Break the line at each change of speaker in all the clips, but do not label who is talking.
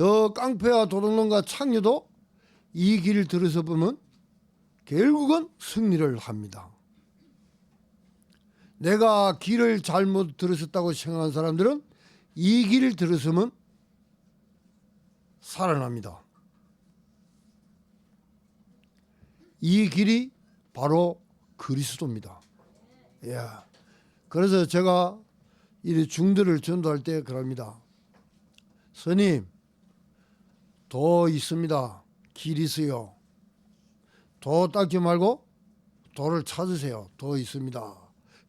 저 깡패와 도둑놈과 창녀도 이 길을 들어서 보면 결국은 승리를 합니다. 내가 길을 잘못 들었었다고 생각하는 사람들은 이 길을 들었으면 살아납니다. 이 길이 바로 그리스도입니다. 예. 그래서 제가 이 중들을 전도할 때 그럽니다. 스님, 도 있습니다. 길 있어요. 도 닦지 말고 도를 찾으세요. 도 있습니다.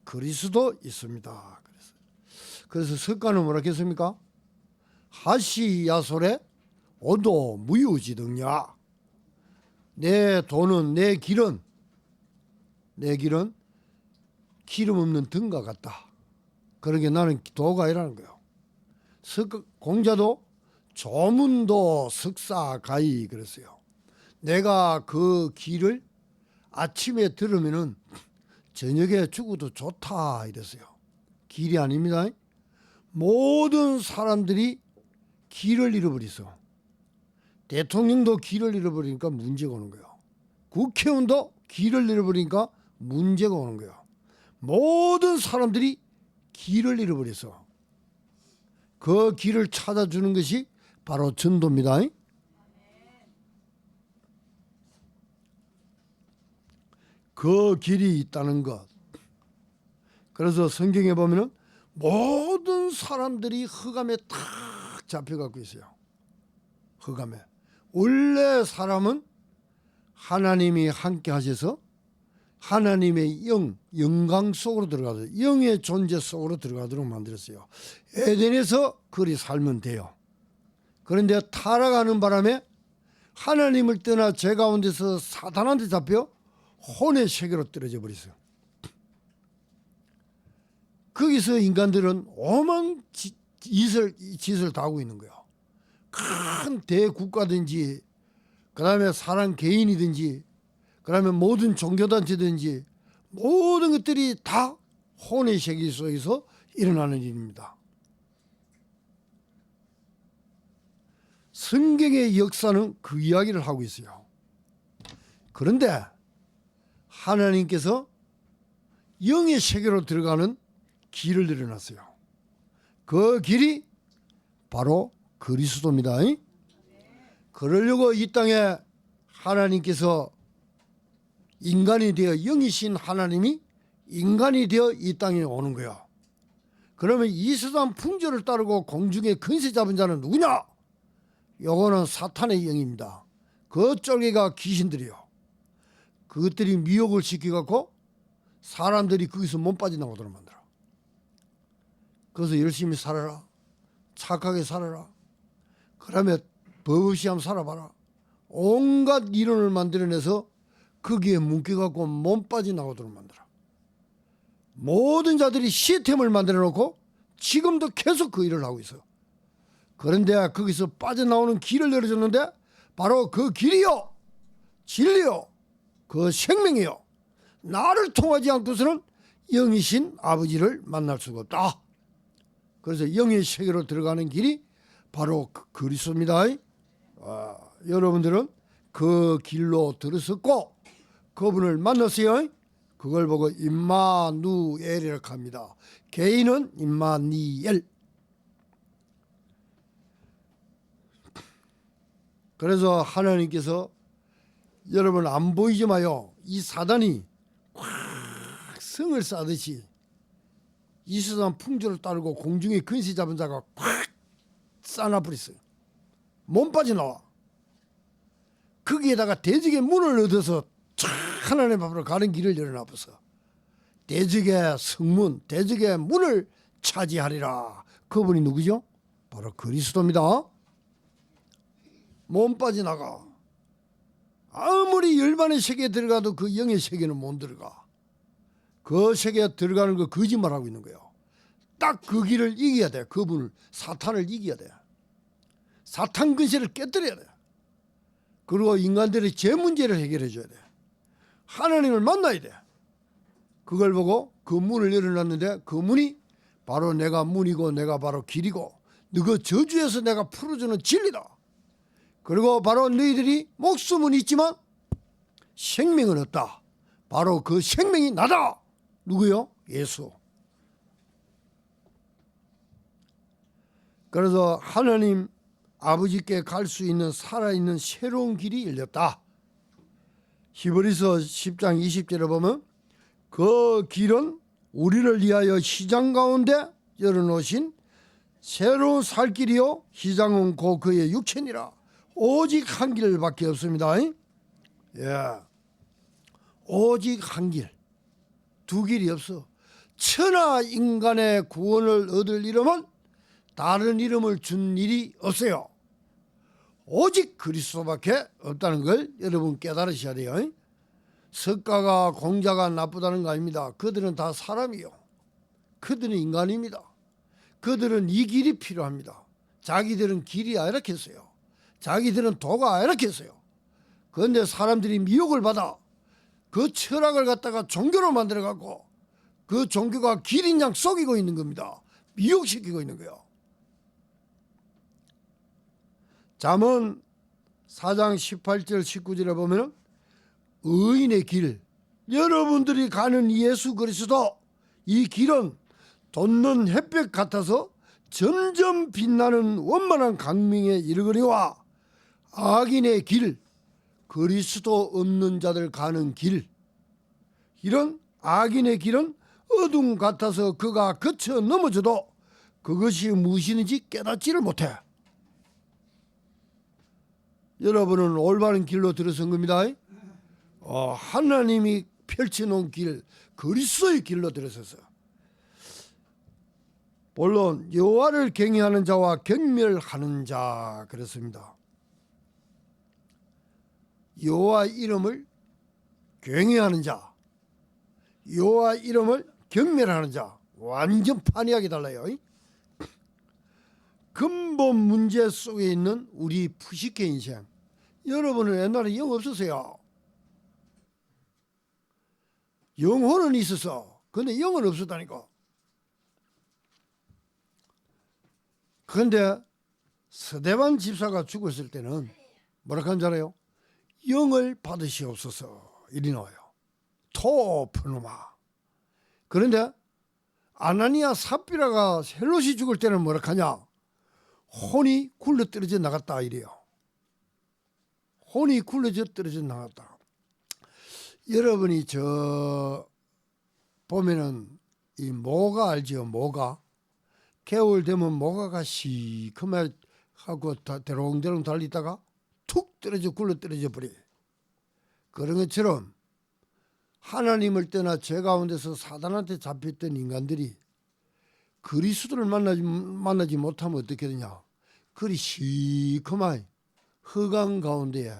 그리스도 있습니다. 그래서 석가는 뭐라 했습니까? 하시야솔에 오도 무유지등야. 내 도는 내 길은 기름 없는 등과 같다. 그러게 나는 도가 아니라는 거예요. 공자도 조문도 석사가이 그랬어요. 내가 그 길을 아침에 들으면은 저녁에 죽어도 좋다 이랬어요. 길이 아닙니다. 모든 사람들이 길을 잃어버렸어. 대통령도 길을 잃어버리니까 문제가 오는 거예요. 국회의원도 길을 잃어버리니까 문제가 오는 거예요. 모든 사람들이 길을 잃어버렸어. 그 길을 찾아주는 것이 바로 전도입니다. 그 길이 있다는 것. 그래서 성경에 보면은 모든 사람들이 흑암에 탁 잡혀갖고 있어요. 흑암에. 원래 사람은 하나님이 함께 하셔서 하나님의 영광 속으로 들어가서 영의 존재 속으로 들어가도록 만들었어요. 에덴에서 그리 살면 돼요. 그런데 타락하는 바람에 하나님을 떠나 죄 가운데서 사탄한테 잡혀 혼의 세계로 떨어져 버렸어요. 거기서 인간들은 오만 짓을 다 하고 있는 거예요. 큰 대국가든지 그 다음에 사람 개인이든지 그 다음에 모든 종교단체든지 모든 것들이 다 혼의 세계 속에서 일어나는 일입니다. 성경의 역사는 그 이야기를 하고 있어요. 그런데 하나님께서 영의 세계로 들어가는 길을 내려놨어요. 그 길이 바로 그리스도입니다. 그러려고 이 땅에 하나님께서 인간이 되어 영이신 하나님이 인간이 되어 이 땅에 오는 거야. 그러면 이 세상 풍조를 따르고 공중에 근세 잡은 자는 누구냐? 요거는 사탄의 영입니다. 그 쫄개가 귀신들이요. 그것들이 미혹을 시켜갖고 사람들이 거기서 못 빠져나오도록 만들어. 그래서 열심히 살아라. 착하게 살아라. 그러면 법 없이 한번 살아봐라. 온갖 이론을 만들어내서 거기에 묶여갖고 못 빠져나오도록 만들어. 모든 자들이 시스템을 만들어놓고 지금도 계속 그 일을 하고 있어. 그런데 거기서 빠져나오는 길을 열어줬는데 바로 그 길이요, 진리요, 그 생명이요. 나를 통하지 않고서는 영이신 아버지를 만날 수가 없다. 그래서 영의 세계로 들어가는 길이 바로 그리스도입니다. 여러분들은 그 길로 들어섰고 그분을 만났어요. 그걸 보고 임마누엘이라고 합니다. 개인은 임마니엘. 그래서 하나님께서 여러분 안 보이지 마요. 이 사단이 꽉 성을 싸듯이 이 세상 풍조를 따르고 공중에 근시 잡은 자가 꽉 싸놔버렸어요. 못 빠져나와. 거기에다가 대적의 문을 얻어서 하나님 앞으로 가는 길을 열어놔버서 대적의 성문, 대적의 문을 차지하리라. 그분이 누구죠? 바로 그리스도입니다. 못 빠져나가. 아무리 열반의 세계에 들어가도 그 영의 세계는 못 들어가. 그 세계에 들어가는 거 거짓말하고 있는 거예요. 딱 그 길을 이겨야 돼. 그분을, 사탄을 이겨야 돼. 사탄 근세를 깨뜨려야 돼. 그리고 인간들의 죄 문제를 해결해 줘야 돼. 하나님을 만나야 돼. 그걸 보고 그 문을 열어놨는데 그 문이 바로 내가 문이고 내가 바로 길이고 너그 저주에서 내가 풀어주는 진리다. 그리고 바로 너희들이 목숨은 있지만 생명은 없다. 바로 그 생명이 나다. 누구요? 예수. 그래서 하나님 아버지께 갈 수 있는 살아있는 새로운 길이 열렸다. 히브리서 10장 20절에 보면 그 길은 우리를 위하여 시장 가운데 열어놓으신 새로운 살 길이요 시장은 곧 그의 육체니라. 오직 한 길밖에 없습니다. 예, 오직 한 길, 두 길이 없어. 천하 인간의 구원을 얻을 이름은 다른 이름을 준 일이 없어요. 오직 그리스도밖에 없다는 걸 여러분 깨달으셔야 돼요. 석가가 공자가 나쁘다는 거 아닙니다. 그들은 다 사람이요. 그들은 인간입니다. 그들은 이 길이 필요합니다. 자기들은 길이 아니라겠어요. 자기들은 도가 아니라겠어요. 그런데 사람들이 미혹을 받아 그 철학을 갖다가 종교로 만들어갖고 그 종교가 길인 양 속이고 있는 겁니다. 미혹시키고 있는 거예요. 잠언 4장 18절 19절에 보면 의인의 길, 여러분들이 가는 예수 그리스도, 이 길은 돋는 햇볕 같아서 점점 빛나는 원만한 강명에 이르거니와 악인의 길, 그리스도 없는 자들 가는 길, 이런 악인의 길은 어둠 같아서 그가 거쳐 넘어져도 그것이 무엇인지 깨닫지를 못해. 여러분은 올바른 길로 들어선 겁니다. 하나님이 펼쳐놓은 길, 그리스도의 길로 들어서서. 물론 여호와를 경외하는 자와 경멸하는 자 그렇습니다. 여호와 이름을 경외하는 자, 여호와 이름을 경멸하는 자, 완전 판이하게 달라요. 근본 문제 속에 있는 우리 푸시케 인생. 여러분은 옛날에 영 없었어요. 영혼은 있었어. 근데 영은 없었다니까. 그런데 서대반 집사가 죽었을 때는 뭐라 한 줄 알아요? 영을 받으시옵소서 이리 나와요. 토프노마. 그런데 아나니아 삽비라가 헬롯이 죽을 때는 뭐라 하냐? 혼이 굴러 떨어져 나갔다 이래요. 혼이 굴러져 떨어져 나갔다. 여러분이 저 보면은 이 모가 알지요? 모가. 겨울 되면 모가가 시커멓 하고 대롱대롱 달리다가 툭 떨어져 굴러 떨어져 버려. 그런 것처럼 하나님을 떠나 죄 가운데서 사단한테 잡혔던 인간들이 그리스도를 만나지 못하면 어떻게 되냐? 그리 시커멓 흑암 가운데에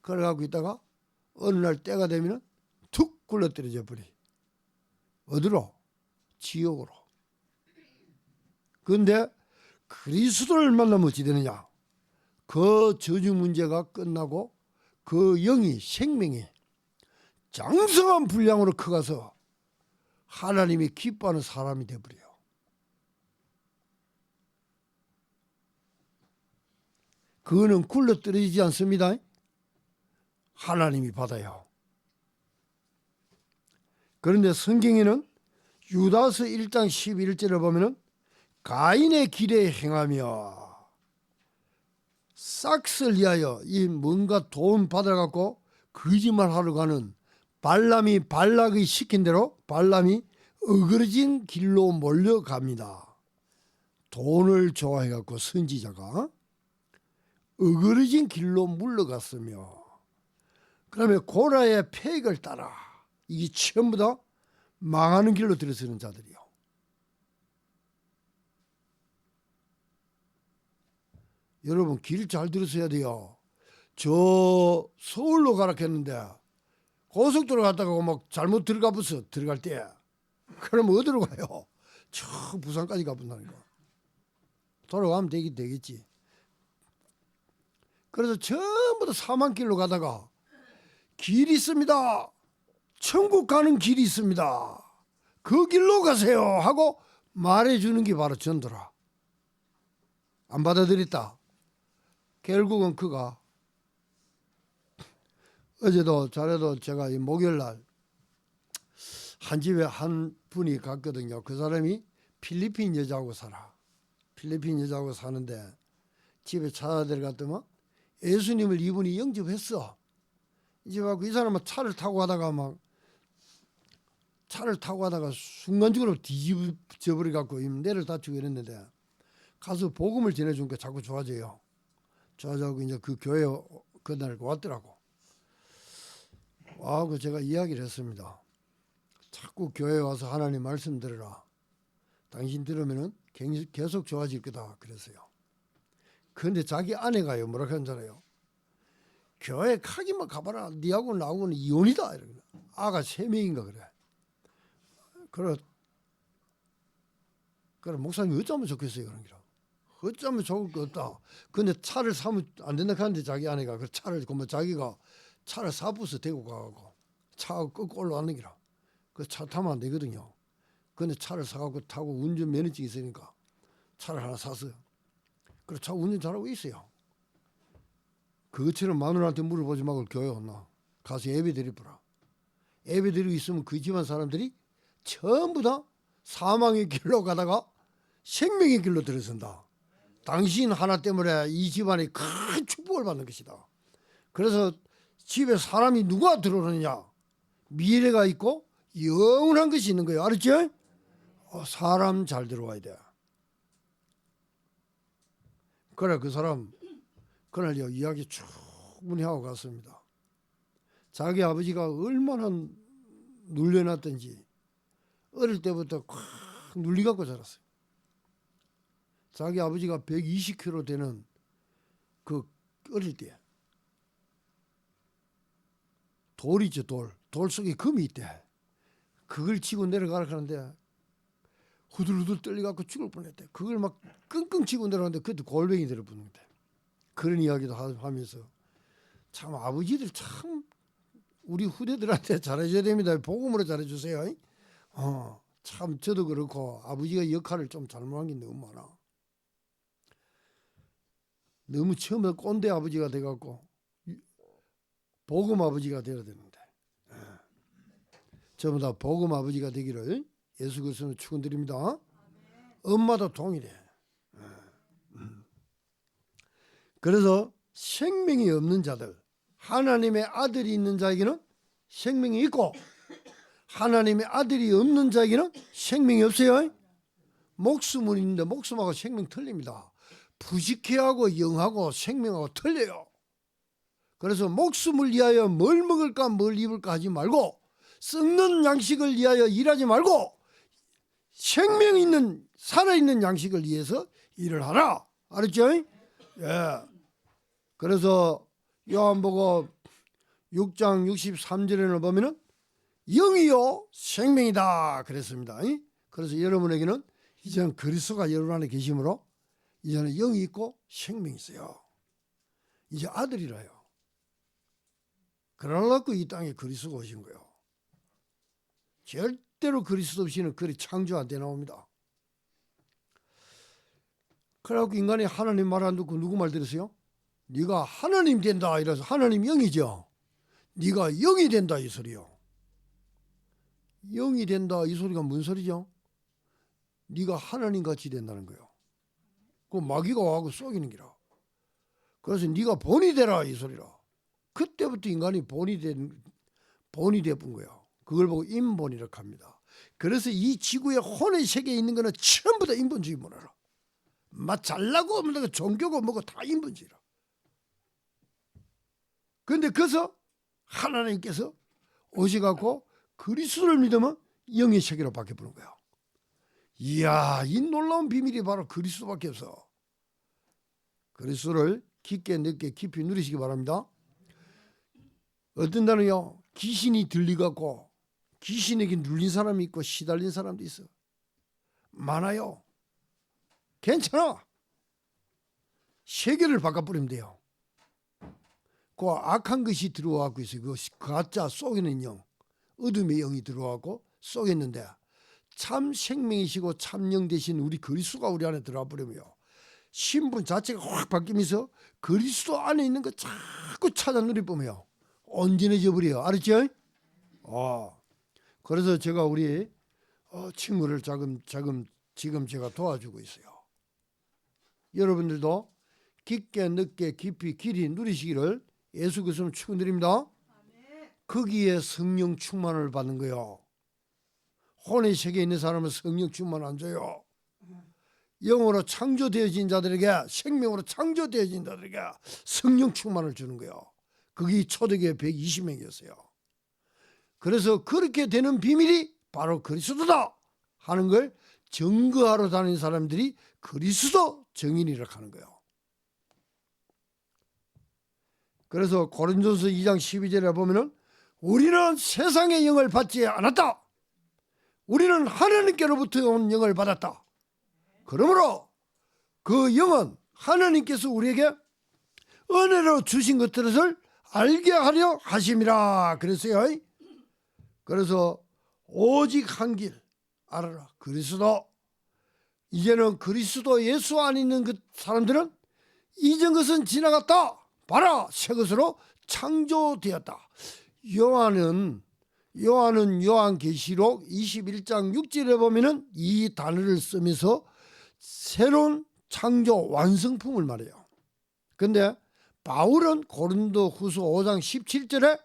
걸어가고 있다가 어느 날 때가 되면 툭 굴러 떨어져 버려. 어디로? 지옥으로. 그런데 그리스도를 만나면 어찌 되느냐? 그 저주 문제가 끝나고 그 영이 생명이 장성한 분량으로 커가서 하나님이 기뻐하는 사람이 되어버려요. 그거는 굴러 떨어지지 않습니다. 하나님이 받아요. 그런데 성경에는 유다서 1장 11절에 보면은 가인의 길에 행하며 싹스를 위하여 이 뭔가 돈 받아갖고 거짓말하러 가는 발람이 발락이 시킨 대로 발람이 어그러진 길로 몰려갑니다. 돈을 좋아해갖고 선지자가 어그러진 길로 물러갔으며 그러면 고라의 폐익을 따라 이게 전부 다 망하는 길로 들어서는 자들이요. 여러분 길 잘 들으셔야 돼요. 저 서울로 가라 했는데 고속도로 갔다가 막 잘못 들어가 버서 들어갈 때 그러면 어디로 가요? 저 부산까지 가본다니까. 돌아가면 되겠지. 그래서 전부 다 사망길로 가다가 길이 있습니다. 천국 가는 길이 있습니다. 그 길로 가세요 하고 말해주는 게 바로 전도라. 안 받아들였다. 결국은 그가 어제도 자네도 제가 이 목요일날 한 집에 한 분이 갔거든요. 그 사람이 필리핀 여자하고 살아. 필리핀 여자하고 사는데 집에 찾아 들어갔더만 예수님을 이분이 영접했어. 이제 막 이 사람은 차를 타고 가다가 순간적으로 뒤집어 버려 갖고 뇌를 다치고 이랬는데 가서 복음을 전해주니까 자꾸 좋아져요. 좋아져고 이제 그 교회 그날 왔더라고. 와고 제가 이야기를 했습니다. 자꾸 교회에 와서 하나님 말씀 들으라. 당신 들으면은 계속 좋아질 거다 그랬어요. 그런데 자기 아내가요 뭐라 하는잖아요. 교회 가기만 가봐라. 니하고 나하고는 이혼이다. 이러거든. 아가 3명인가 그래. 그래 목사님 어쩌면 좋겠어요 그런 기라. 어쩌면 좋을 거 없다. 근데 차를 사면 안 된다 하는데 자기 아내가 그 차를 그러면 자기가 차를 사부서 대고 가고 차가 끄고 올라왔는 기라. 그 차 타면 안 되거든요. 근데 차를 사갖고 타고 운전 면허증이 있으니까 차를 하나 샀어요. 그래 차 운전 잘하고 있어요. 그것처럼 마누라한테 물어보지 말고 교회 왔나. 가서 예배 드리더라. 예배 드리고 있으면 그 집안 사람들이 전부 다 사망의 길로 가다가 생명의 길로 들어선다. 당신 하나 때문에 이 집안이 큰 축복을 받는 것이다. 그래서 집에 사람이 누가 들어오느냐. 미래가 있고 영원한 것이 있는 거예요. 알았죠? 사람 잘 들어와야 돼. 그래 그 사람 그날요 이야기 충분히 하고 갔습니다. 자기 아버지가 얼마나 눌려놨던지 어릴 때부터 콱 눌리갖고 자랐어요. 자기 아버지가 120kg 되는 그 어릴 때 돌이죠 돌 속에 금이 있대. 그걸 치고 내려가라 하는데 후들후들 떨려갖고 죽을 뻔했대. 그걸 막 끙끙 치고 내려가는데 그것도 골뱅이 들어붙는데. 그런 이야기도 하면서 참 아버지들 참 우리 후대들한테 잘해줘야 됩니다. 복음으로 잘해주세요. 참 저도 그렇고 아버지가 역할을 좀 잘못한 게 너무 많아. 너무 처음에 꼰대 아버지가 돼갖고 복음 아버지가 되어야 되는데 전부 다 복음 아버지가 되기를 예수 그리스도는 축원드립니다. 엄마도 동일해. 그래서 생명이 없는 자들, 하나님의 아들이 있는 자에게는 생명이 있고 하나님의 아들이 없는 자에게는 생명이 없어요. 목숨은 있는데 목숨하고 생명 틀립니다. 부식해하고 영하고 생명하고 틀려요. 그래서 목숨을 위하여 뭘 먹을까 뭘 입을까 하지 말고 썩는 양식을 위하여 일하지 말고 생명 있는 살아있는 양식을 위해서 일을 하라. 알았죠? 예. 그래서 요한복음 6장 63절에는 보면은 영이요 생명이다 그랬습니다. 그래서 여러분에게는 이제는 그리스도가 여러분 안에 계심으로 이제는 영이 있고 생명이 있어요. 이제 아들이라요. 그러려고 이 땅에 그리스도가 오신 거예요. 절대로 그리스도 없이는 그리 창조 안 돼 나옵니다. 그래갖고 인간이 하나님 말 안 듣고 누구 말 들으세요? 네가 하나님 된다 이래서 하나님 영이죠. 네가 영이 된다 이 소리요. 영이 된다 이 소리가 무슨 소리죠? 네가 하나님 같이 된다는 거예요. 그 마귀가 와서 속이는 기라. 그래서 네가 본이 되라 이 소리라. 그때부터 인간이 본이 돼본 거예요. 그걸 보고 인본이라고 합니다. 그래서 이 지구의 혼의 세계에 있는 거는 전부 다 인본주의 문화라. 막 잘나고 없는 거 종교고 뭐고 다 인본주의라. 그런데 그래서 하나님께서 오셔갖고 그리스도를 믿으면 영의 세계로 바뀌어보는 거야. 이야, 이 놀라운 비밀이 바로 그리스도밖에 없어. 그리스도를 깊게 늦게 깊이 누리시기 바랍니다. 어떤 날은요 귀신이 들리갖고 귀신에게 눌린 사람이 있고 시달린 사람도 있어. 많아요. 괜찮아. 세계를 바꿔버리면 돼요. 그 악한 것이 들어와갖고 있어요. 그 가짜 속이는 영, 어둠의 영이 들어와갖고 속였는데 참 생명이시고 참 영 되신 우리 그리스도가 우리 안에 들어와 버리면요 신분 자체가 확 바뀌면서 그리스도 안에 있는 거 자꾸 찾아 누리보면 온전해져 버려요. 알았죠? 그래서 제가 우리 친구를 지금 제가 도와주고 있어요. 여러분들도 깊게 늦게 깊이 길이 누리시기를 예수 그리스도로 축원드립니다. 거기에 성령 충만을 받는 거요. 혼의 세계에 있는 사람은 성령 충만 안 줘요. 영으로 창조되어진 자들에게, 생명으로 창조되어진 자들에게 성령 충만을 주는 거예요. 그게 초대교회 120명이었어요. 그래서 그렇게 되는 비밀이 바로 그리스도다 하는 걸 증거하러 다니는 사람들이 그리스도 증인이라고 하는 거예요. 그래서 고린도서 2장 12절에 보면은 우리는 세상의 영을 받지 않았다. 우리는 하나님께로부터 온 영을 받았다. 그러므로 그 영은 하나님께서 우리에게 은혜로 주신 것들을 알게 하려 하심이라 그랬어요. 그래서 오직 한 길 알아라. 그리스도. 이제는 그리스도 예수 안에 있는 그 사람들은 이전 것은 지나갔다. 봐라, 새 것으로 창조되었다. 요한은 요한계시록 21장 6절에 보면은 이 단어를 쓰면서 새로운 창조 완성품을 말해요. 근데 바울은 고린도후서 5장 17절에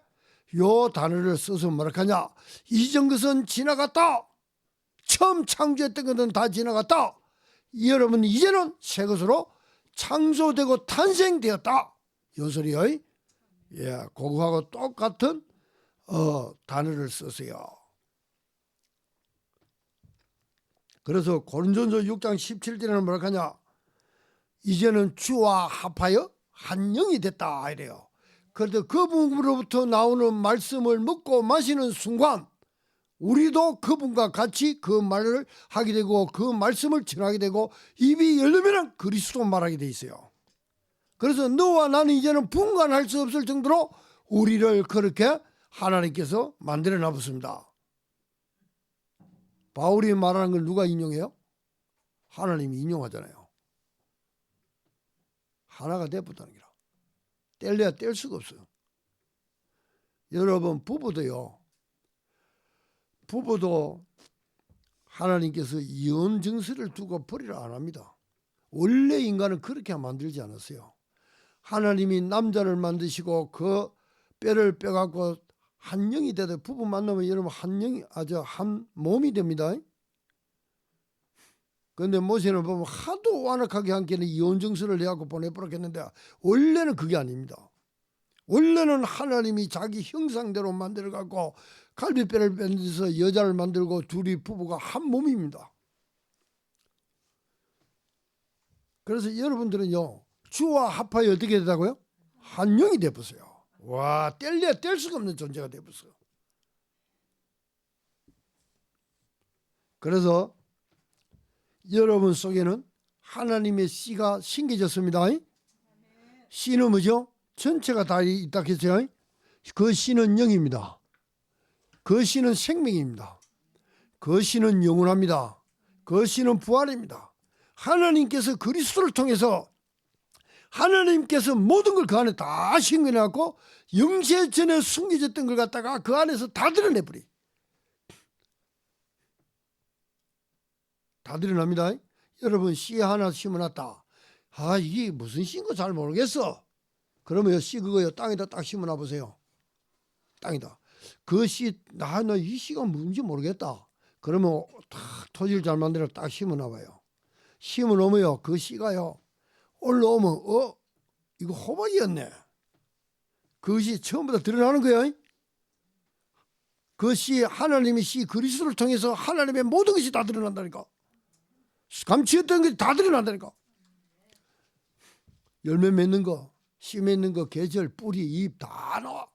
요 단어를 써서 뭐라하냐? 이전 것은 지나갔다. 처음 창조했던 것은 다 지나갔다. 여러분 이제는 새 것으로 창조되고 탄생되었다. 요 소리요. 예, 그거하고 똑같은 단어를 쓰세요. 그래서 고린도전서 6장 17절에는 뭐라 하냐? 이제는 주와 합하여 한 영이 됐다 이래요. 그런데 그분으로부터 나오는 말씀을 먹고 마시는 순간 우리도 그분과 같이 그 말을 하게 되고 그 말씀을 전하게 되고 입이 열리면 그리스도 말하게 돼 있어요. 그래서 너와 나는 이제는 분간할 수 없을 정도로 우리를 그렇게 하나님께서 만들어 놔봤습니다. 바울이 말하는 걸 누가 인용해요? 하나님이 인용하잖아요. 하나가 되었다는 게라. 뗄래야 뗄 수가 없어요. 여러분 부부도 하나님께서 이혼 증서를 두고 버리라 안 합니다. 원래 인간은 그렇게 만들지 않았어요. 하나님이 남자를 만드시고 그 뼈를 빼갖고 한 영이 되도 부부 만나면 여러분 한 몸이 됩니다. 그런데 모세는 보면 하도 완악하게 한께는 이혼 증서를 내갖고 보내버렸겠는데 원래는 그게 아닙니다. 원래는 하나님이 자기 형상대로 만들어갖고 갈비뼈를 빼서 여자를 만들고 둘이 부부가 한 몸입니다. 그래서 여러분들은요 주와 합하여 어떻게 되다고요? 한 영이 되었어요. 와, 뗄래야 뗄 수가 없는 존재가 되었어요. 그래서 여러분 속에는 하나님의 씨가 심겨졌습니다. 씨는 뭐죠? 전체가 다 있다 했어요. 그 씨는 영입니다. 그 씨는 생명입니다. 그 씨는 영원합니다. 그 씨는 부활입니다. 하나님께서 그리스도를 통해서 하나님께서 모든 걸 그 안에 다 심겨놓고 영세 전에 숨겨졌던 걸 갖다가 그 안에서 다 드러내버리. 다 드러납니다. 여러분 씨 하나 심어놨다. 아 이게 무슨 씨인 거 잘 모르겠어. 그러면 씨 그거요 땅에다 딱 심어놔 보세요. 땅에다. 그 씨 나 이 씨가 뭔지 모르겠다. 그러면 딱 토지를 잘 만들어 딱 심어놔 봐요. 심어놓으면요 그 씨가요 올라오면 이거 호박이었네. 그것이 처음부터 드러나는 거예요. 그 씨 하나님의 씨 그리스도를 통해서 하나님의 모든 것이 다 드러난다니까. 감추었던 것이 다 드러난다니까. 열매 맺는 거, 씨 맺는 거, 계절, 뿌리, 잎 다 나와.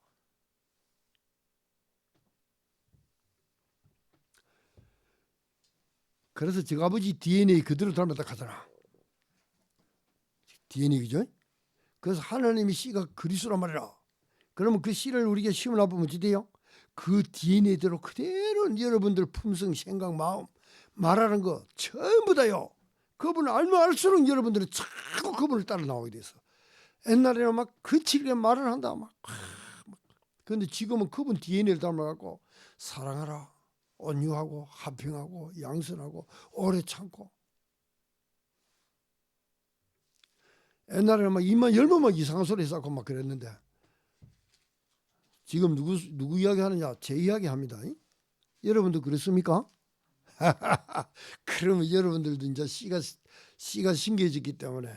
그래서 저 아버지 DNA 그대로 닮았다 하잖아. DNA 그죠? 그래서 하나님의 씨가 그리스도란 말이라. 그러면 그 씨를 우리에게 심어놔보면 어찌 돼요? 그 DNA대로 그대로 여러분들 품성, 생각, 마음 말하는 거 전부 다요. 그분을 알면 알수록 여러분들은 자꾸 그분을 따라 나오게 돼서 옛날에는 막 거칠게 말을 한다 막. 근데 지금은 그분 DNA를 닮아갖고 사랑하라, 온유하고 화평하고 양선하고 오래 참고. 옛날에는 막 입만 열면 막 이상한 소리 쌓고 막 그랬는데 지금 누구 이야기 하느냐? 제 이야기 합니다. 여러분도 그렇습니까? 그러면 여러분들도 이제 씨가 신겨졌기 때문에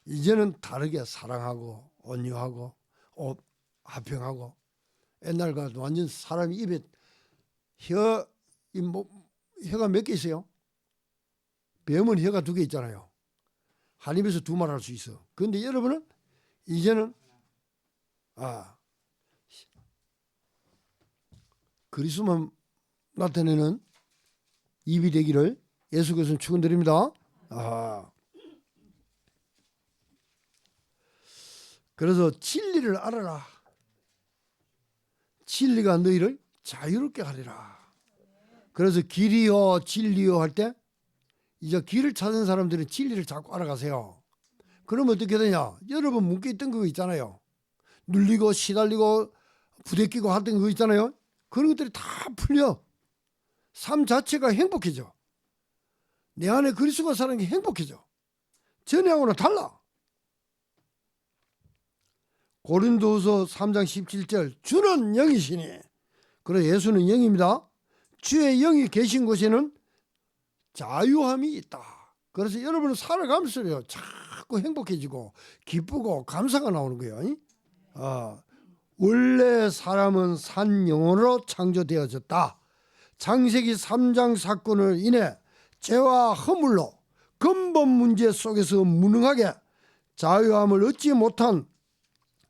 이제는 다르게 사랑하고 온유하고 화평하고. 옛날과 완전 사람이 입에 혀가 몇 개 있어요? 뱀은 혀가 2개 있잖아요. 한 입에서 2말 할 수 있어. 그런데 여러분은 이제는 그리스도만 나타내는 입이 되기를 예수께서는 축원드립니다. 그래서 진리를 알아라. 진리가 너희를 자유롭게 하리라. 그래서 길이요 진리요 할 때 이제 길을 찾은 사람들은 진리를 자꾸 알아가세요. 그러면 어떻게 되냐? 여러분 묶여있던 거 있잖아요. 눌리고 시달리고 부대끼고 하던 거 있잖아요. 그런 것들이 다 풀려. 삶 자체가 행복해져. 내 안에 그리스도가 사는 게 행복해져. 전에하고는 달라. 고린도후서 3장 17절 주는 영이시니. 그래 예수는 영입니다. 주의 영이 계신 곳에는 자유함이 있다. 그래서 여러분은 살아가면서요 자꾸 행복해지고 기쁘고 감사가 나오는 거예요. 원래 사람은 산 영혼으로 창조되어졌다. 창세기 3장 사건을 인해 죄와 허물로 근본 문제 속에서 무능하게 자유함을 얻지 못한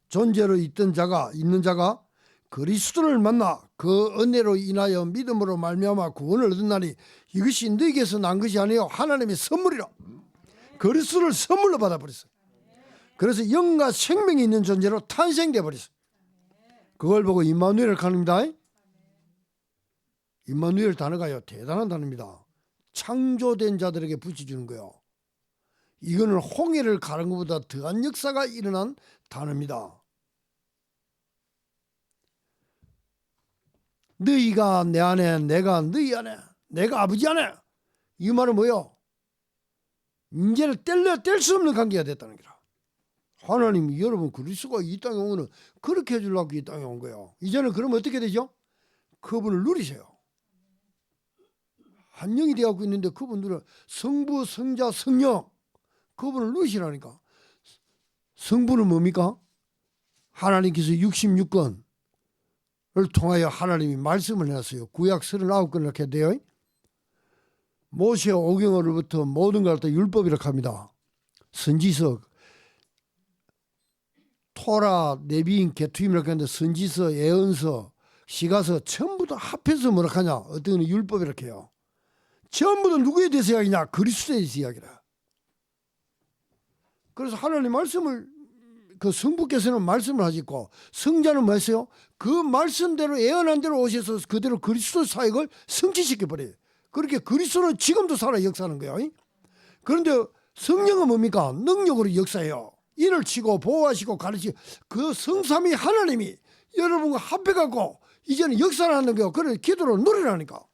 존재로 있는 자가 그리스도를 만나 그 은혜로 인하여 믿음으로 말미암아 구원을 얻었나니 이것이 너희에게서 난 것이 아니요 하나님의 선물이라. 그리스도를 선물로 받아버렸어요. 그래서 영과 생명이 있는 존재로 탄생돼 버렸어요. 그걸 보고 임마누엘을 가릅니다. 임마누엘 단어가요 대단한 단어입니다. 창조된 자들에게 붙여주는 거예요. 이거는 홍해를 가른 것보다 더한 역사가 일어난 단어입니다. 너희가 내 안에 내가 너희 안에 내가 아버지 안에. 이 말은 뭐예요? 이제는 뗄 수 없는 관계가 됐다는 거라. 하나님이 여러분 그리스도가 이 땅에 온 거는 그렇게 해주려고 이 땅에 온 거예요. 이제는 그러면 어떻게 되죠? 그분을 누리세요. 한 영이 되어갖고 있는데 그분들은 성부 성자 성령 그분을 누리시라니까. 성부는 뭡니까? 하나님께서 66권을 통하여 하나님이 말씀을 해놨어요. 구약 39권을 이렇게 돼요. 모세 오경으로부터 모든 걸 다 율법이라고 합니다. 선지서, 토라, 네비인, 계투임이라고 하는데 선지서, 예언서, 시가서 전부 다 합해서 뭐라고 하냐? 어떤 건 율법이라고 해요. 전부 다 누구에 대해서 이야기냐? 그리스도에 대해서 이야기라. 그래서 하나님 말씀을 그 성부께서는 말씀을 하시고 성자는 뭐 했어요? 그 말씀대로 예언한 대로 오셔서 그대로 그리스도 사역을 성취시켜버려요. 그렇게 그리스도는 지금도 살아 역사하는 거예요. 그런데 성령은 뭡니까? 능력으로 역사해요. 인을 치고 보호하시고 가르치고 그 성삼위 하나님이 여러분과 합해갖고 이제는 역사를 하는 거예요. 그래 기도로 누리라니까.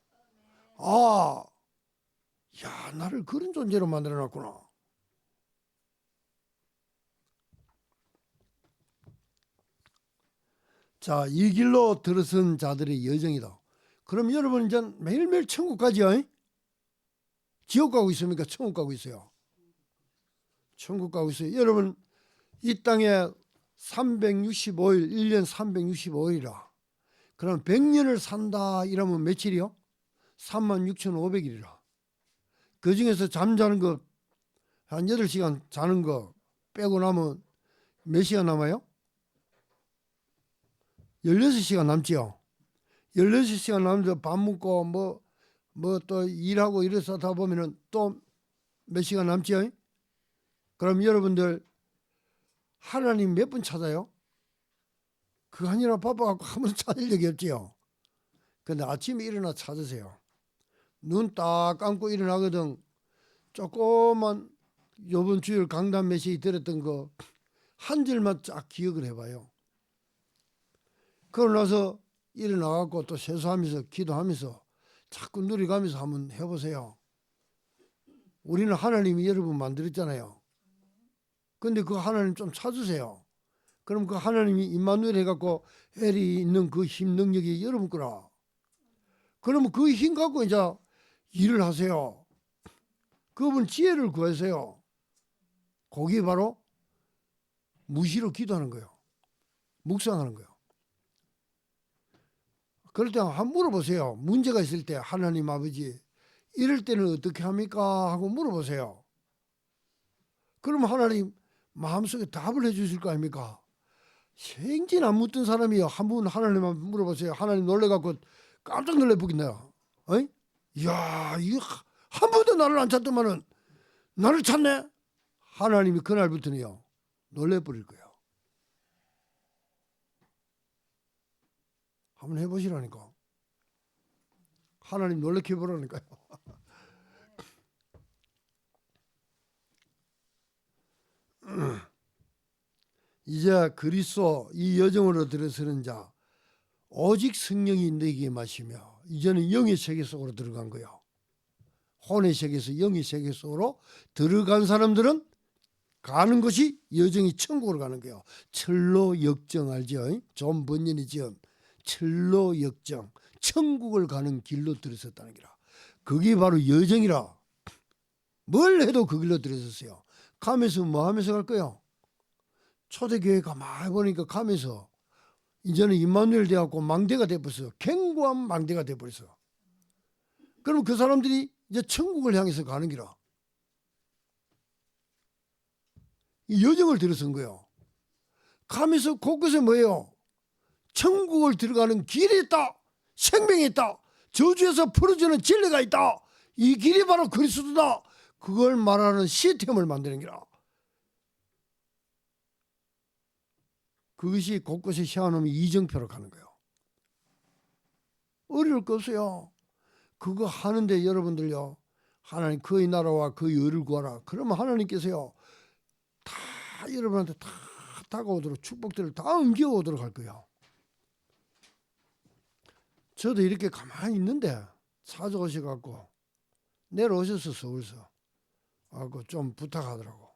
야 나를 그런 존재로 만들어놨구나. 자, 이 길로 들어선 자들의 여정이다. 그럼 여러분 이제 매일매일 천국 가죠? 지옥 가고 있습니까? 천국 가고 있어요. 천국 가고 있어요. 여러분 이 땅에 365일, 1년 365일이라. 그럼 100년을 산다 이러면 며칠이요? 36,500일이라. 그 중에서 잠자는 거 한 8시간 자는 거 빼고 나면 몇 시간 남아요? 16시간 남지요. 16시간 남아서 밥 먹고 뭐 또 일하고 이래서 하다 보면은 또 몇 시간 남지요. 그럼 여러분들 하나님 몇 분 찾아요? 그거 아니라 바빠갖고 한 번 찾을 적이 없지요. 근데 아침에 일어나 찾으세요. 눈 딱 감고 일어나거든. 조그만 요번 주일 강단 메시지 들었던 거 한 절만 쫙 기억을 해봐요. 그러고 나서 일어나갖고 또 세수하면서 기도하면서 자꾸 누리가면서 한번 해보세요. 우리는 하나님이 여러분 만들었잖아요. 근데 그 하나님 좀 찾으세요. 그럼 그 하나님이 임마누엘 해갖고 엘이 있는 그 힘 능력이 여러분 거라. 그러면 그 힘 갖고 이제 일을 하세요. 그분 지혜를 구하세요. 거기 바로 무시로 기도하는 거예요. 묵상하는 거예요. 그럴 때 한번 물어보세요. 문제가 있을 때 하나님 아버지 이럴 때는 어떻게 합니까? 하고 물어보세요. 그러면 하나님 마음속에 답을 해주실 거 아닙니까? 생진 안 묻던 사람이요. 한 분 하나님한테 물어보세요. 하나님 놀래갖고 깜짝 놀래보겠네요. 어이? 이야, 이거 한 번도 나를 안 찾더만은 나를 찾네? 하나님이 그날부터는요. 놀래버릴 거예요. 한번 해보시라니까. 하나님 놀래켜 보라니까요. 이제 그리스도 이 여정으로 들어서는 자 오직 성령이 내게 마시며 이제는 영의 세계 속으로 들어간 거예요. 혼의 세계에서 영의 세계 속으로 들어간 사람들은 가는 것이 여정이 천국으로 가는 거예요. 철로 역정 알죠? 존 번연이 지은 철로 역정, 천국을 가는 길로 들어섰다는 기라. 그게 바로 여정이라. 뭘 해도 그 길로 들어섰어요. 가면서 뭐 하면서 갈 거예요? 초대교회 가만히 보니까 가면서 이제는 임마누엘 돼갖고 망대가 돼버렸어. 견고한 망대가 돼버렸어. 그럼 그 사람들이 이제 천국을 향해서 가는 기라. 이 여정을 들어선 거예요. 가면서 곳곳에 뭐예요? 천국을 들어가는 길이 있다. 생명이 있다. 저주에서 풀어주는 진리가 있다. 이 길이 바로 그리스도다. 그걸 말하는 시스템을 만드는 기라. 그것이 곳곳에 세워놓으면 이정표로 가는 거예요. 어려울 거 없어요. 그거 하는데 여러분들요. 하나님 그의 나라와 그의 의를 구하라. 그러면 하나님께서요. 다 여러분한테 다 다가오도록 축복들을 다 옮겨오도록 할 거예요. 저도 이렇게 가만히 있는데 찾아오셔갖고 내려오셔서 서울서 하고 좀 부탁하더라고.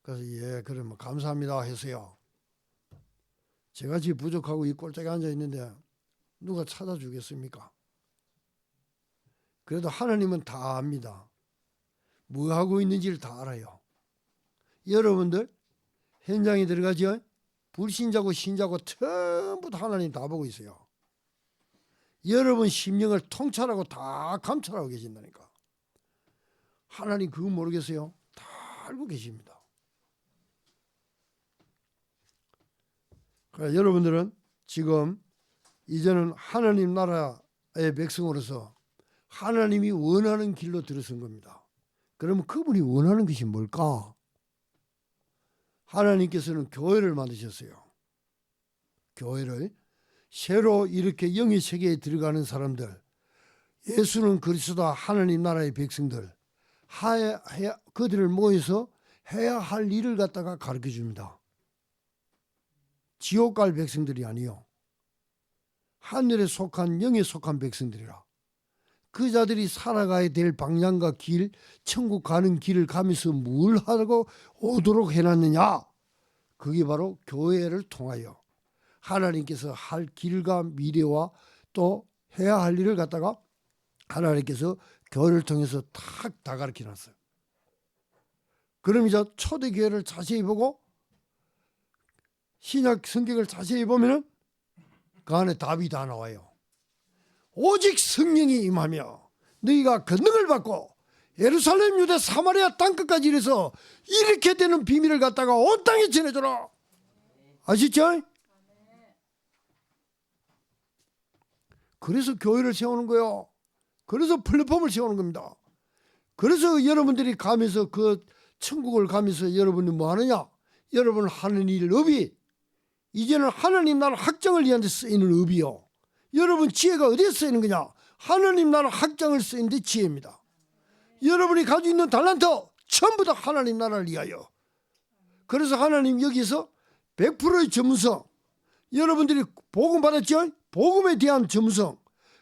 그래서 예 그러면 감사합니다 했어요. 제가 지금 부족하고 이 꼴짝에 앉아 있는데 누가 찾아주겠습니까? 그래도 하나님은 다 압니다. 뭐 하고 있는지를 다 알아요. 여러분들 현장에 들어가죠? 불신자고 신자고 전부 다 하나님 다 보고 있어요. 여러분 심령을 통찰하고 다 감찰하고 계신다니까. 하나님 그거 모르겠어요? 다 알고 계십니다. 그러니까 여러분들은 지금 이제는 하나님 나라의 백성으로서 하나님이 원하는 길로 들어선 겁니다. 그러면 그분이 원하는 것이 뭘까? 하나님께서는 교회를 만드셨어요. 교회를 새로 이렇게 영의 세계에 들어가는 사람들, 예수는 그리스도 하나님 나라의 백성들, 그들을 모여서 해야 할 일을 갖다가 가르쳐 줍니다. 지옥 갈 백성들이 아니요. 하늘에 속한 영에 속한 백성들이라. 그 자들이 살아가야 될 방향과 길, 천국 가는 길을 가면서 뭘 하고 오도록 해놨느냐? 그게 바로 교회를 통하여 하나님께서 할 길과 미래와 또 해야 할 일을 갖다가 하나님께서 교회를 통해서 탁 다 가르쳐 놨어요. 그럼 이제 초대교회를 자세히 보고 신약 성경을 자세히 보면은 그 안에 답이 다 나와요. 오직 성령이 임하며 너희가 권능을 받고 예루살렘 유대 사마리아 땅끝까지 이래서 이렇게 되는 비밀을 갖다가 온 땅에 전해줘라. 아시죠? 그래서 교회를 세우는 거예요. 그래서 플랫폼을 세우는 겁니다. 그래서 여러분들이 가면서 그 천국을 가면서 여러분이 뭐 하느냐? 여러분 하는 일 업이 이제는 하나님 나라 확장을 위한 데 쓰이는 업이요. 여러분 지혜가 어디에 쓰이는 거냐? 하나님 나라 확장을 쓰이는 데 지혜입니다. 여러분이 가지고 있는 달란트 전부 다 하나님 나라를 위하여. 그래서 하나님 여기서 100%의 전문성, 여러분들이 복음 받았죠? 복음에 대한 전문성,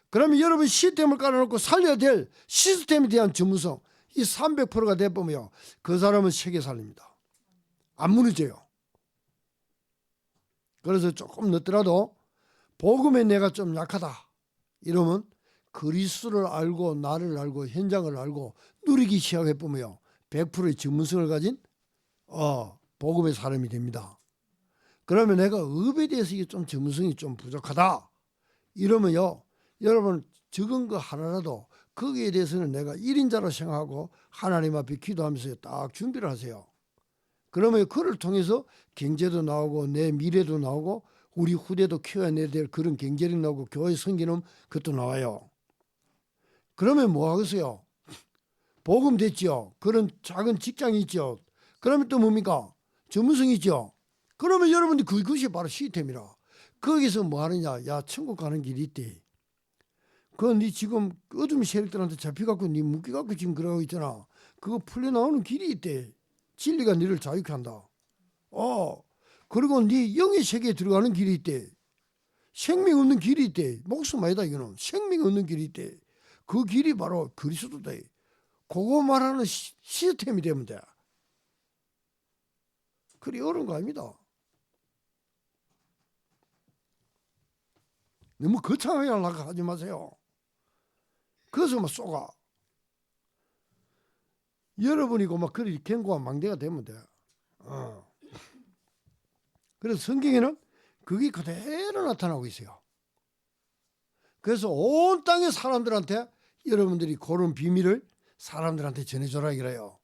그러면 여러분 시스템을 깔아놓고 살려야 될 시스템에 대한 전문성, 이 300%가 돼보면 그 사람은 세계 살립니다. 안 무너져요. 그래서 조금 늦더라도 복음에 내가 좀 약하다 이러면 그리스도를 알고 나를 알고 현장을 알고 누리기 시작해보면 100%의 전문성을 가진 복음의 사람이 됩니다. 그러면 내가 업에 대해서 이게 좀 전문성이 좀 부족하다 이러면요, 여러분 적은 거 하나라도 거기에 대해서는 내가 1인자로 생각하고 하나님 앞에 기도하면서 딱 준비를 하세요. 그러면 그를 통해서 경제도 나오고 내 미래도 나오고 우리 후대도 키워내야 될 그런 경제력이 나오고 교회 섬기는 그것도 나와요. 그러면 뭐 하겠어요? 복음 됐죠. 그런 작은 직장이 있죠. 그러면 또 뭡니까? 전문성이 있죠. 그러면 여러분들 그것이 바로 시스템이라. 거기서 뭐 하느냐? 야, 천국 가는 길이 있대. 그건 네 지금 어둠의 세력들한테 잡혀갖고 네 묶여갖고 지금 그러고 있잖아. 그거 풀려나오는 길이 있대. 진리가 너를 자유케 한다. 그리고 네 영의 세계에 들어가는 길이 있대. 생명 없는 길이 있대. 목숨 아니다 이거는. 생명 없는 길이 있대. 그 길이 바로 그리스도다. 그거 말하는 시스템이 되면 돼. 그리 어려운 거 아닙니다. 너무 거창하게 하려고 하지 마세요. 그래서 막 쏘가. 여러분이고 막 그리 견고한 망대가 되면 돼. 그래서 성경에는 그게 그대로 나타나고 있어요. 그래서 온 땅의 사람들한테 여러분들이 그런 비밀을 사람들한테 전해줘라 이래요.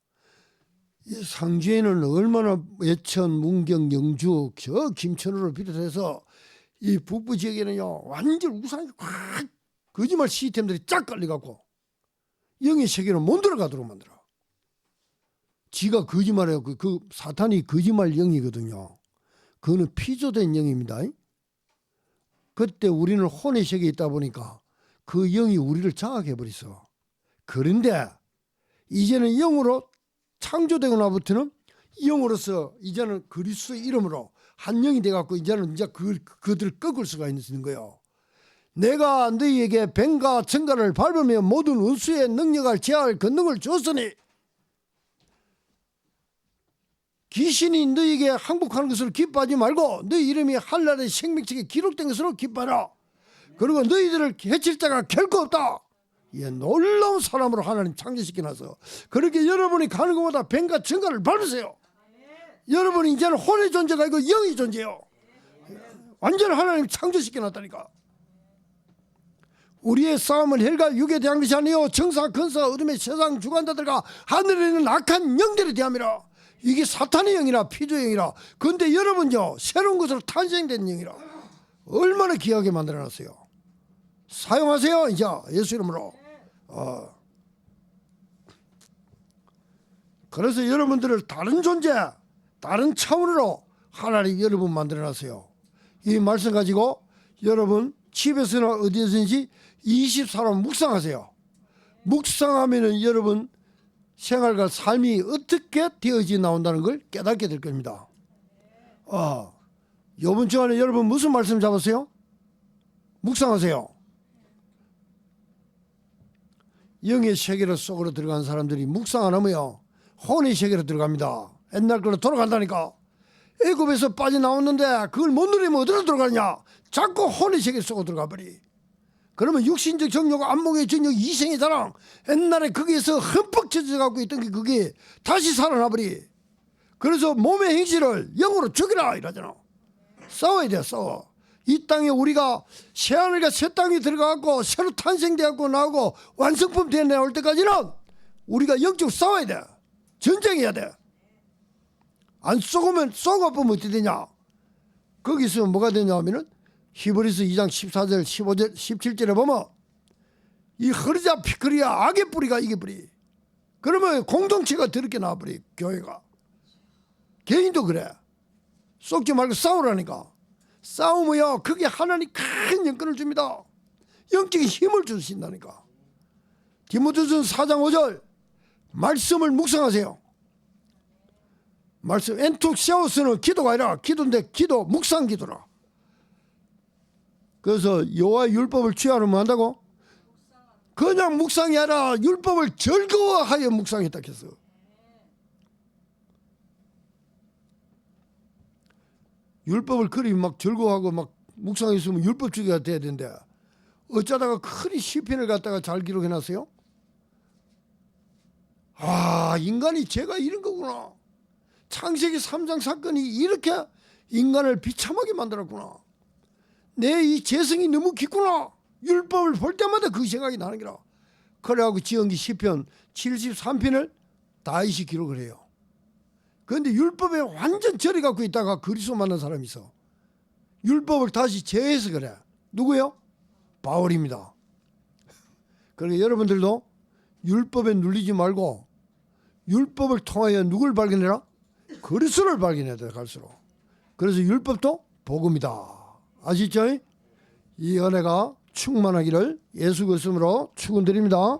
이 상주에는 얼마나 예천, 문경, 영주, 저 김천으로 비롯해서 이 북부 지역에는요 완전 우상이 확 거짓말 시스템들이 쫙 깔려갖고 영의 세계로 못 들어가도록 만들어. 지가 거짓말해요. 그 사탄이 거짓말 영이거든요. 그거는 피조된 영입니다. 그때 우리는 혼의 세계에 있다 보니까 그 영이 우리를 장악해버렸어. 그런데 이제는 영으로 창조되고 나부터는 영으로서 이제는 그리스도 이름으로 한 영이 돼갖고 이제는 이제 그들을 꺾을 수가 있는 거예요. 내가 너희에게 뱀과 청가를 밟으며 모든 원수의 능력을 제할 권능을 줬으니 귀신이 너희에게 항복하는 것으로 기뻐하지 말고 너희 이름이 한날의 생명책에 기록된 것으로 기뻐하라. 그리고 너희들을 해칠 자가 결코 없다. 이 놀라운 사람으로 하나님 창조시켜놔서 그렇게 여러분이 가는 것보다 뱀과 청가를 밟으세요. 여러분이 이제는 혼의 존재가 아니고 영의 존재예요. 완전 하나님 창조시켜놨다니까. 우리의 싸움은 혈과 육에 대한 것이 아니요 정사 근사 어둠의 세상 주관자들과 하늘에 있는 악한 영들에 대함이라. 이게 사탄의 영이라 피조의 영이라. 그런데 여러분요 새로운 것으로 탄생된 영이라. 얼마나 귀하게 만들어놨어요. 사용하세요 이제 예수 이름으로. 그래서 여러분들을 다른 존재 다른 차원으로 하나님 여러분 만들어놨어요. 이 말씀 가지고 여러분 집에서나 어디에서든지 24로 묵상하세요. 묵상하면은 여러분 생활과 삶이 어떻게 되어지 나온다는 걸 깨닫게 될 겁니다. 이번 주간에 여러분 무슨 말씀 잡았어요? 묵상하세요. 영의 세계로 속으로 들어간 사람들이 묵상 안 하면요 혼의 세계로 들어갑니다. 옛날 걸로 돌아간다니까. 애굽에서 빠져나왔는데 그걸 못 누리면 어디로 들어가냐? 자꾸 혼의 세계 속으로 들어가 버리. 그러면 육신적 정욕, 안목의 정욕, 이생의 자랑, 옛날에 거기에서 흠뻑 젖어 갖고 있던 게 그게 다시 살아나버리. 그래서 몸의 행실을 영으로 죽이라 이러잖아. 싸워야 돼, 싸워. 이 땅에 우리가 새하늘과 새 땅에 들어가고 새로 탄생되고 나오고 완성품 되어 나올 때까지는 우리가 영적 싸워야 돼. 전쟁해야 돼. 안 쏘고면 쏘고보면 어떻게 되냐? 거기서 뭐가 되냐 하면은 히브리서 2장 14절 15절 17절에 보면 이 흐르자 피크리야 악의 뿌리가 이게 뿌리. 그러면 공동체가 더럽게 나와버리. 교회가 개인도 그래. 쏘지 말고 싸우라니까. 싸우면요 그게 하나님 큰 영권을 줍니다. 영적인 힘을 주신다니까. 디모데전서 4장 5절 말씀을 묵상하세요. 말씀 엔톡시아우스는 기도가 아니라 기도인데 기도 묵상 기도라. 그래서 여호와의 율법을 취하면 뭐 한다고? 그냥 묵상이 아니라 율법을 즐거워하여 묵상했다 했어. 율법을 그리 막 즐거워하고 막 묵상했으면 율법주의가 돼야 된대. 어쩌다가 크리 시편을 갖다가 잘 기록해놨어요? 아, 인간이 죄가 이런 거구나. 창세기 3장 사건이 이렇게 인간을 비참하게 만들었구나. 내 이 죄성이 너무 깊구나. 율법을 볼 때마다 그 생각이 나는 거라. 그래갖고 지은기 시편 73편을 다윗이 기록을 해요. 그런데 율법에 완전 절이 갖고 있다가 그리스도 만난 사람이 있어. 율법을 다시 재해서 그래. 누구요? 바울입니다. 그러니까 여러분들도 율법에 눌리지 말고 율법을 통하여 누굴 발견해라? 그리스도를 발견해야 돼. 갈수록. 그래서 율법도 복음이다. 아시죠? 이 은혜가 충만하기를 예수 그리스도로 축원드립니다.